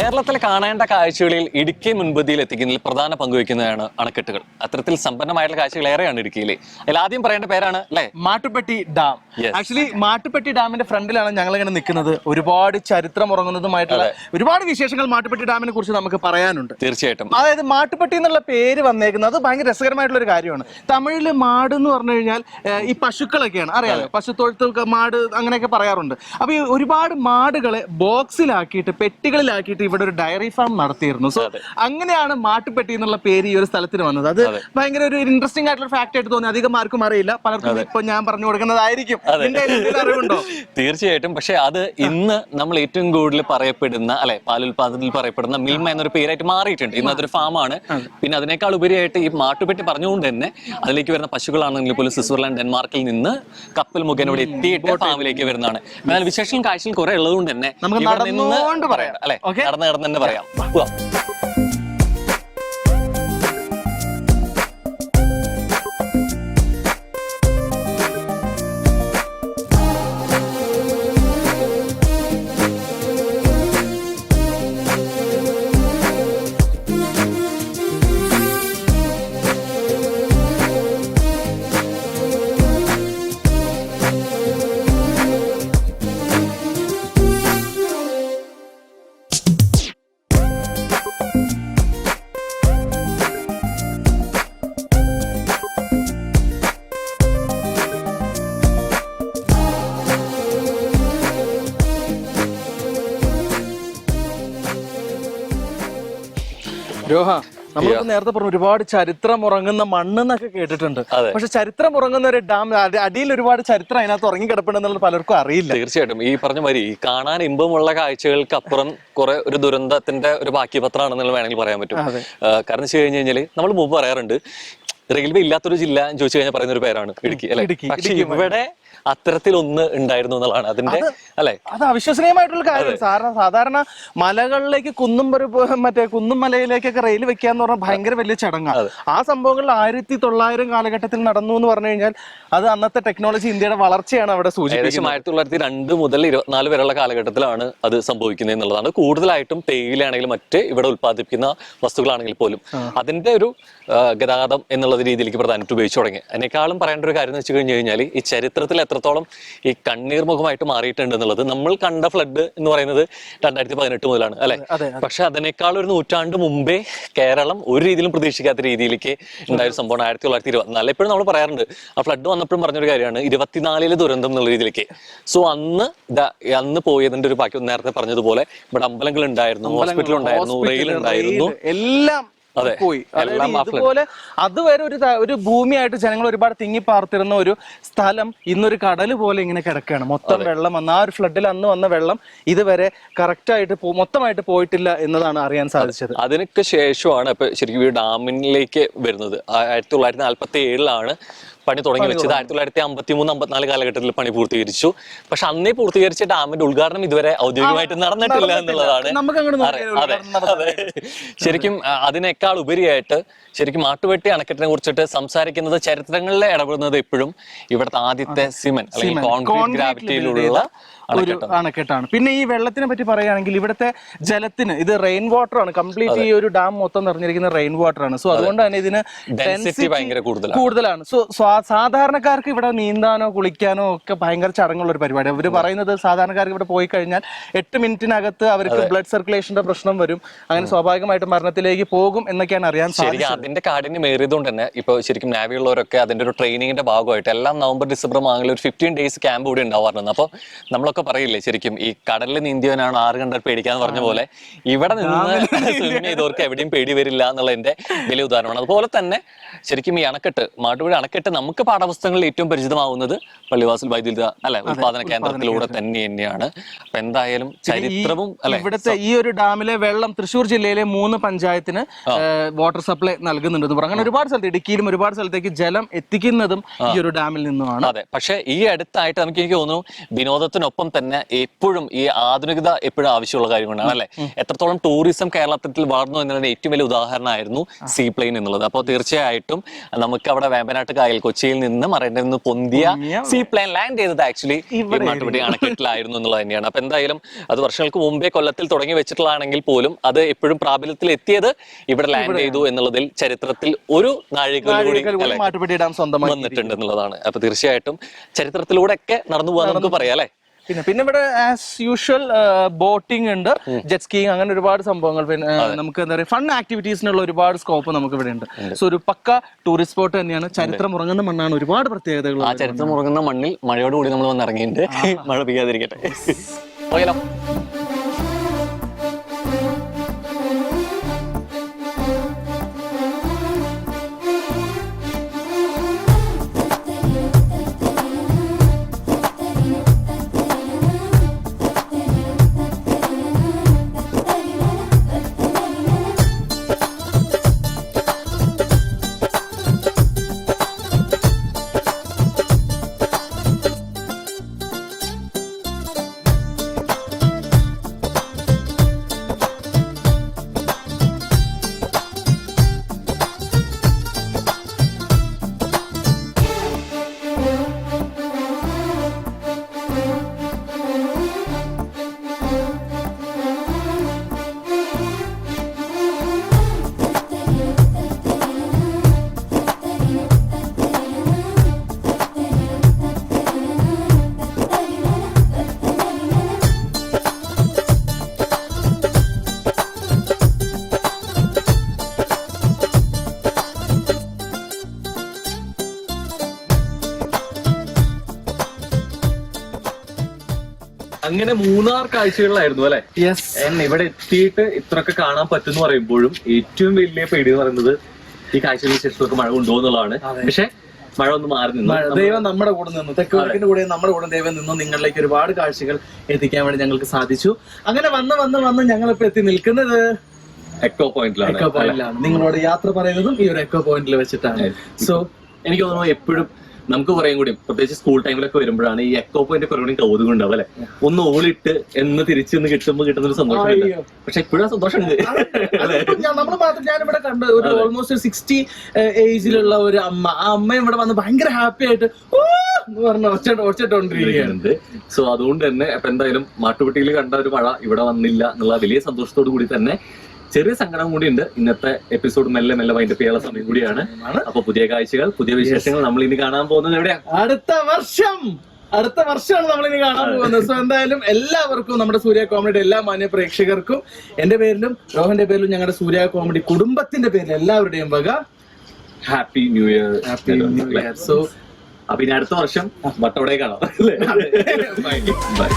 കേരളത്തിൽ കാണേണ്ട കാഴ്ചകളിൽ ഇടുക്കി മുൻപന്തിയിൽ എത്തിക്കുന്നതിൽ പ്രധാന പങ്കുവയ്ക്കുന്നതാണ് അണക്കെട്ടുകൾ. അത്തരത്തിൽ സമ്പന്നമായിട്ടുള്ള കാഴ്ചകൾ ഏറെയാണ് ഇടുക്കിയിലെ. അതിൽ ആദ്യം പറയേണ്ട പേരാണ് അല്ലെ മാട്ടുപ്പെട്ടി ഡാം. ആക്ച്വലി മാട്ടുപ്പെട്ടി ഡാമിന്റെ ഫ്രണ്ടിലാണ് ഞങ്ങൾ ഇങ്ങനെ നിൽക്കുന്നത്. ഒരുപാട് ചരിത്രം ഉറങ്ങുന്നതുമായിട്ടുള്ള ഒരുപാട് വിശേഷങ്ങൾ മാട്ടുപ്പെട്ടി ഡാമിനെ കുറിച്ച് നമുക്ക് പറയാനുണ്ട്. തീർച്ചയായിട്ടും. അതായത് മാട്ടുപ്പെട്ടി എന്നുള്ള പേര് വന്നേക്കുന്നത് ബഭയങ്കര രസകരമായിട്ടുള്ള ഒരു കാര്യമാണ്. തമിഴില് മാട് എന്ന് പറഞ്ഞു കഴിഞ്ഞാൽ ഈ പശുക്കളൊക്കെയാണ്, അറിയാലോ, പശുത്തൊഴുത്ത് മാട് അങ്ങനെയൊക്കെ പറയാറുണ്ട്. അപ്പൊ ഈ ഒരുപാട് മാടുകളെ ബോക്സിലാക്കിയിട്ട് പെട്ടികളിലാക്കിയിട്ട് ഇവിടെ ഒരു ഡയറി ഫാം നടത്തിയിരുന്നു. സോ അങ്ങനെയാണ് മാട്ടുപ്പെട്ടി എന്നുള്ള പേര് ഈ ഒരു സ്ഥലത്തിന് വന്നത്. അത് ഭയങ്കര ഒരു ഇൻട്രസ്റ്റിംഗ് ആയിട്ടുള്ള ഫാക്ട് ആയിട്ട് തോന്നി. അധികം ആർക്കും അറിയില്ല, പലർക്കും ഇപ്പൊ ഞാൻ പറഞ്ഞു കൊടുക്കുന്നതായിരിക്കും. അറിവുണ്ടോ? തീർച്ചയായിട്ടും. പക്ഷെ അത് ഇന്ന് നമ്മൾ ഏറ്റവും കൂടുതൽ പറയപ്പെടുന്ന അല്ലെ പാലുൽപാദനത്തിൽ പറയപ്പെടുന്ന മിൽമ എന്നൊരു പേരായിട്ട് മാറിയിട്ടുണ്ട്. ഇന്ന് അതൊരു ഫാമാണ്. പിന്നെ അതിനേക്കാൾ ഉപരിയായിട്ട് ഈ മാട്ടുപ്പെട്ടി പറഞ്ഞുകൊണ്ട് തന്നെ അതിലേക്ക് വരുന്ന പശുക്കളാണെങ്കിൽ പോലും സ്വിറ്റ്സർലാൻഡ്, ഡെൻമാർക്കിൽ നിന്ന് കപ്പൽ മുഖേന ഇവിടെ എത്തിയിട്ട് ഫാമിലേക്ക് വരുന്നതാണ്. എന്നാൽ വിശേഷം കാഴ്ചയിൽ കുറെ ഉള്ളതുകൊണ്ട് തന്നെ നമുക്ക് നടന്നുകൊണ്ട് പറയാം അല്ലെ, നടന്ന് നടന്ന് തന്നെ പറയാം. രോഹ, നമ്മളിപ്പോ നേരത്തെ പറഞ്ഞു ഒരുപാട് ചരിത്രം ഉറങ്ങുന്ന മണ്ണെന്നൊക്കെ കേട്ടിട്ടുണ്ട്. പക്ഷെ ചരിത്രം ഉറങ്ങുന്ന ഒരു ഡാം, അടിയിൽ ഒരുപാട് ചരിത്രം അതിനകത്ത് ഉറങ്ങി കിടപ്പുണ്ടെന്നുള്ളത് പലർക്കും അറിയില്ല. തീർച്ചയായിട്ടും. ഈ പറഞ്ഞ മാതിരി കാണാൻ ഇമ്പമുള്ള കാഴ്ചകൾക്ക് അപ്പുറം കുറെ ഒരു ദുരന്തത്തിന്റെ ഒരു ബാക്കി പത്രമാണെന്നുള്ള വേണമെങ്കിൽ പറയാൻ പറ്റും. കാരണം വെച്ച് കഴിഞ്ഞ് കഴിഞ്ഞാല് നമ്മൾ മുമ്പ് പറയാറുണ്ട് റെയിൽവേ ഇല്ലാത്തൊരു ജില്ല എന്ന് ചോദിച്ചു കഴിഞ്ഞാൽ പറയുന്ന ഒരു പേരാണ് ഇടുക്കി അല്ലെ. പക്ഷെ ഇവിടെ അത്തരത്തിലൊന്ന് ഉണ്ടായിരുന്നു എന്നുള്ളതാണ് അതിന്റെ അല്ലെ. അത് അവിശ്വസനീയമായിട്ടുള്ള കാര്യം. സാധാരണ മലകളിലേക്ക് കുന്നും മലയിലേക്കൊക്കെ റെയിൽ വെക്കാന്ന് പറഞ്ഞാൽ ഭയങ്കര വലിയ ചടങ്ങാണ്. ആ സംഭവങ്ങളിൽ 1900 കാലഘട്ടത്തിൽ നടന്നു എന്ന് പറഞ്ഞു കഴിഞ്ഞാൽ അത് അന്നത്തെ ടെക്നോളജി, ഇന്ത്യയുടെ വളർച്ചയാണ് അവിടെ സൂചിപ്പിക്കുന്നത്. 1902 മുതൽ 24 വരെയുള്ള കാലഘട്ടത്തിലാണ് അത് സംഭവിക്കുന്നത് എന്നുള്ളതാണ്. കൂടുതലായിട്ടും തേയിലയാണെങ്കിലും മറ്റ് ഇവിടെ ഉത്പാദിപ്പിക്കുന്ന വസ്തുക്കളാണെങ്കിൽ പോലും അതിന്റെ ഒരു ഗതാഗതം എന്നുള്ള രീതിയിലേക്ക് പ്രധാനമായിട്ട് ഉപയോഗിച്ചു തുടങ്ങി. അതിനേക്കാളും പറയേണ്ട ഒരു കാര്യം എന്ന് വെച്ച് കഴിഞ്ഞു കഴിഞ്ഞാൽ ഈ ചരിത്രത്തിൽ എത്രത്തോളം ഈ കണ്ണീർമുഖമായിട്ട് മാറിയിട്ടുണ്ട് എന്നുള്ളത്. നമ്മൾ കണ്ട ഫ്ലഡ് എന്ന് പറയുന്നത് 2018 മുതലാണ് അല്ലെ. പക്ഷെ അതിനേക്കാൾ ഒരു നൂറ്റാണ്ട് മുമ്പേ കേരളം ഒരു രീതിയിലും പ്രതീക്ഷിക്കാത്ത രീതിയിലേക്ക് ഉണ്ടായ ഒരു സംഭവമാണ് 1924. എപ്പോഴും നമ്മൾ പറയാറുണ്ട്, ആ ഫ്ലഡ് വന്നപ്പോഴും പറഞ്ഞൊരു കാര്യമാണ് 24 ദുരന്തം എന്നുള്ള രീതിയിലേക്ക്. സോ അന്ന് പോയതിന്റെ ഒരു ബാക്കി നേരത്തെ പറഞ്ഞതുപോലെ ഇവിടെ അമ്പലങ്ങൾ ഉണ്ടായിരുന്നു, ഹോസ്പിറ്റൽ ഉണ്ടായിരുന്നു, റെയിൽ ഉണ്ടായിരുന്നു, എല്ലാം പോയി. ഇതുപോലെ അതുവരെ ഒരു ഭൂമിയായിട്ട് ജനങ്ങൾ ഒരുപാട് തിങ്ങിപ്പാർത്തിരുന്ന ഒരു സ്ഥലം ഇന്നൊരു കടല് പോലെ ഇങ്ങനെ കിടക്കുകയാണ്. മൊത്തം വെള്ളം വന്ന ആ ഒരു ഫ്ലഡിൽ അന്ന് വന്ന വെള്ളം ഇതുവരെ കറക്റ്റായിട്ട് മൊത്തമായിട്ട് പോയിട്ടില്ല എന്നതാണ് അറിയാൻ സാധിച്ചത്. അതിനൊക്കെ ശേഷമാണ് ഇപ്പൊ ശരിക്കും ഈ ഡാമിലേക്ക് വരുന്നത്. 1947 പണി തുടങ്ങി വെച്ചത്. 1953-54 കാലഘട്ടത്തിൽ പണി പൂർത്തീകരിച്ചു. പക്ഷെ അന്നേ പൂർത്തീകരിച്ച ഡാമിന്റെ ഉദ്ഘാടനം ഇതുവരെ ഔദ്യോഗികമായിട്ട് നടന്നിട്ടില്ല എന്നുള്ളതാണ്. അതെ, ശരിക്കും അതിനേക്കാൾ ഉപരിയായിട്ട് ശരിക്കും മാട്ടുപ്പെട്ടി അണക്കെട്ടിനെ കുറിച്ചിട്ട് സംസാരിക്കുന്നത്, ചരിത്രങ്ങളിൽ ഇടപെടുന്നത് എപ്പോഴും ഇവിടുത്തെ ആദ്യത്തെ സിമെന്റ് അല്ലെങ്കിൽ കോൺക്രീറ്റ് ഗ്രാവിറ്റിയിലുള്ള ഒരു അണക്കെട്ടാണ്. പിന്നെ ഈ വെള്ളത്തിനെ പറ്റി പറയുകയാണെങ്കിൽ ഇവിടുത്തെ ജലത്തിന് ഇത് റെയിൻ വാട്ടർ ആണ്. കംപ്ലീറ്റ് ഈ ഒരു ഡാം മൊത്തം നിറഞ്ഞിരിക്കുന്ന റെയിൻ വാട്ടർ ആണ്. സോ അതുകൊണ്ട് തന്നെ ഇതിന് ഡെൻസിറ്റി ഭയങ്കര കൂടുതലാണ്. സോ സാധാരണക്കാർക്ക് ഇവിടെ നീന്താനോ കുളിക്കാനോ ഒക്കെ ഭയങ്കര ചടങ്ങുള്ള ഒരു പരിപാടി. അവർ പറയുന്നത് സാധാരണക്കാർക്ക് ഇവിടെ പോയി കഴിഞ്ഞാൽ 8 മിനിറ്റിനകത്ത് അവർക്ക് ബ്ലഡ് സർക്കുലേഷന്റെ പ്രശ്നം വരും, അങ്ങനെ സ്വാഭാവികമായിട്ട് മരണത്തിലേക്ക് പോകും എന്നൊക്കെയാണ് അറിയാൻ സാധിച്ചത്. അതിന്റെ കാഠിന്യം ഏറിയതുകൊണ്ട് തന്നെ ഇപ്പൊ ശരിക്കും നാവി ഉള്ളവരൊക്കെ അതിന്റെ ഒരു ട്രെയിനിങ്ങിന്റെ ഭാഗമായിട്ട് എല്ലാം നവംബർ ഡിസംബർ മാങ്ങളിൽ ഒരു 15 ഡേയ്സ് ക്യാമ്പ് കൂടി ഉണ്ടാവാറുണ്ട്. അപ്പൊ നമ്മളൊക്കെ പറയില്ലേ ശരിക്കും ഈ കടലിൽ നീന്തിയവനാണ് 6 കണ്ടാൽ പേടിക്കാന്ന് പറഞ്ഞ പോലെ ഇവിടെ നിന്ന് സ്വിം ചെയ്തവർക്ക് എവിടെയും പേടി വരില്ല എന്നുള്ളതിന്റെ വലിയ ഉദാഹരണമാണ്. അതുപോലെ തന്നെ ശരിക്കും ഈ അണക്കെട്ട്, മാട്ടുപുഴ അണക്കെട്ട് നമുക്ക് പാഠപുസ്തകങ്ങളിൽ ഏറ്റവും പരിചിതമാവുന്നത് പള്ളിവാസൽ വൈദ്യുത ഉത്പാദന കേന്ദ്രത്തിലൂടെ തന്നെയാണ്. അപ്പൊ എന്തായാലും ചരിത്രവും ഇവിടുത്തെ ഈ ഒരു ഡാമിലെ വെള്ളം തൃശ്ശൂർ ജില്ലയിലെ 3 പഞ്ചായത്തിന് വാട്ടർ സപ്ലൈ നൽകുന്നുണ്ട്. അങ്ങനെ ഒരുപാട് സ്ഥലത്ത്, ഇടുക്കിയിലും ഒരുപാട് സ്ഥലത്തേക്ക് ജലം എത്തിക്കുന്നതും ഈ ഒരു ഡാമിൽ നിന്നുമാണ്. അതെ, പക്ഷെ ഈ അടുത്തായിട്ട് എനിക്ക് തോന്നുന്നു വിനോദത്തിനൊപ്പം അതോടൊപ്പം തന്നെ എപ്പോഴും ഈ ആധുനികത എപ്പോഴും ആവശ്യമുള്ള കാര്യം കൊണ്ടാണ് അല്ലെ. എത്രത്തോളം ടൂറിസം കേരളത്തിൽ വളർന്നു എന്നതിന് ഏറ്റവും വലിയ ഉദാഹരണമായിരുന്നു സീ പ്ലെയിൻ എന്നുള്ളത്. അപ്പോൾ തീർച്ചയായിട്ടും നമുക്ക് അവിടെ വേമ്പനാട്ട് കായൽ കൊച്ചിയിൽ നിന്ന് മറൈനിൽ നിന്ന് പൊന്തിയ സീ പ്ലെയിൻ ലാൻഡ് ചെയ്തത് ആക്ച്വലി മാട്ടുപ്പെട്ടി അണക്കെട്ടിലായിരുന്നു എന്നുള്ളത് തന്നെയാണ്. അപ്പൊ എന്തായാലും അത് വർഷങ്ങൾക്ക് മുമ്പേ കൊല്ലത്തിൽ തുടങ്ങി വെച്ചിട്ടുള്ളതാണെങ്കിൽ പോലും അത് എപ്പോഴും പ്രാബല്യത്തിൽ എത്തിയത് ഇവിടെ ലാൻഡ് ചെയ്തു എന്നുള്ളതിൽ ചരിത്രത്തിൽ ഒരു നാഴികയിൽ മാട്ടുപ്പെട്ടി ഡാം സ്വന്തമായി വന്നിട്ടുണ്ട് എന്നുള്ളതാണ്. അപ്പൊ തീർച്ചയായിട്ടും ചരിത്രത്തിലൂടെ ഒക്കെ നടന്നു പോകാൻ നമുക്ക് പറയാം അല്ലെ. പിന്നെ ഇവിടെ ആസ് യൂഷ്വൽ ബോട്ടിംഗ് ഉണ്ട്, ജെറ്റ് സ്കീയിങ്, അങ്ങനെ ഒരുപാട് സംഭവങ്ങൾ. പിന്നെ നമുക്ക് എന്താ പറയുക, ഫൺ ആക്ടിവിറ്റീസിനുള്ള ഒരുപാട് സ്കോപ്പ് നമുക്ക് ഇവിടെ ഉണ്ട്. സോ ഒരു പക്ക ടൂറിസ്റ്റ് സ്പോട്ട് തന്നെയാണ്. ചരിത്രം ഉറങ്ങുന്ന മണ്ണാണ്, ഒരുപാട് പ്രത്യേകതകൾ. ആ ചരിത്രം ഉറങ്ങുന്ന മണ്ണിൽ മഴയോടുകൂടി നമ്മൾ വന്ന് ഇറങ്ങിയിട്ടുണ്ട്. മഴ പെയ്യാതിരിക്കട്ടെ. പോയാലോ? അങ്ങനെ മൂന്നാർ കാഴ്ചകളിലായിരുന്നു അല്ലെ. ഇവിടെ എത്തിയിട്ട് ഇത്രയൊക്കെ കാണാൻ പറ്റുന്ന പറയുമ്പോഴും ഏറ്റവും വലിയ പേടി എന്ന് പറയുന്നത് ഈ കാഴ്ചകൾക്ക് ശേഷമൊക്കെ മഴ കൊണ്ടുപോകും എന്നുള്ളതാണ്. പക്ഷെ മഴ ഒന്ന് മാറി നിന്നു. ദൈവം നമ്മുടെ കൂടെ നിന്നു, തെക്കുവടക്കിന്റെ കൂടെ നമ്മുടെ കൂടെ ദൈവം നിന്നു. നിങ്ങളിലേക്ക് ഒരുപാട് കാഴ്ചകൾ എത്തിക്കാൻ വേണ്ടി ഞങ്ങൾക്ക് സാധിച്ചു. അങ്ങനെ വന്ന് ഞങ്ങളിപ്പോ എത്തി നിൽക്കുന്നത് എക്കോ പോയിന്റിലാണ്. എക്കോ പോയിന്റിലാണ്. നിങ്ങളോട് യാത്ര പറയുന്നതും ഈ ഒരു എക്കോ പോയിന്റിൽ വെച്ചിട്ടാണ്. സോ എനിക്ക് തോന്നുന്നു എപ്പോഴും നമുക്ക് കുറേം കൂടി പ്രത്യേകിച്ച് സ്കൂൾ ടൈമിലൊക്കെ വരുമ്പോഴാണ് ഈ എക്കോ പോയിന്റ് കുറേ കൂടി കൗതുകം ഉണ്ടാവും അല്ലെ. ഒന്ന് ഓളിട്ട് എന്ന് തിരിച്ചു കിട്ടുമ്പോൾ കിട്ടുന്ന ഒരു സന്തോഷമുണ്ട്. പക്ഷെ ഇപ്പോഴും സന്തോഷമുണ്ട്. നമ്മൾ മാത്രം ഞാനിവിടെ കണ്ട ഒരു ഓൾമോസ്റ്റ് 60 ഏജിലുള്ള ഒരു അമ്മ, ആ അമ്മ ഇവിടെ വന്ന് ഭയങ്കര ഹാപ്പി ആയിട്ട് പറഞ്ഞ ഒച്ചട്ടോണ്ടിരിക്കുകയാണ്. സോ അതുകൊണ്ട് തന്നെ അപ്പൊ എന്തായാലും മാട്ടുപ്പെട്ടിയിൽ കണ്ട ഒരു മഴ ഇവിടെ വന്നില്ല എന്നുള്ള വലിയ സന്തോഷത്തോടു കൂടി തന്നെ ചെറിയ സങ്കടം കൂടി ഉണ്ട്. ഇന്നത്തെ എപ്പിസോഡ് മെല്ലെ വൈൻഡപ്പ് ചെയ്യാനുള്ള സമയം കൂടിയാണ്. അപ്പൊ പുതിയ കാഴ്ചകൾ, പുതിയ വിശേഷങ്ങൾ നമ്മൾ ഇനി കാണാൻ പോകുന്നത് എവിടെയാണ്? അടുത്ത വർഷമാണ് നമ്മൾ ഇനി കാണാൻ പോകുന്നത്. സോ എന്തായാലും എല്ലാവർക്കും, നമ്മുടെ സൂര്യ കോമഡിയുടെ എല്ലാ മാന്യ പ്രേക്ഷകർക്കും എന്റെ പേരിലും രോഹന്റെ പേരിലും ഞങ്ങളുടെ സൂര്യ കോമഡി കുടുംബത്തിന്റെ പേരിൽ എല്ലാവരുടെയും വക ഹാപ്പി ന്യൂ ഇയർ. സോ അപ്പൊ ഇനി അടുത്ത വർഷം വട്ടവടേ കാണാം. ബൈ.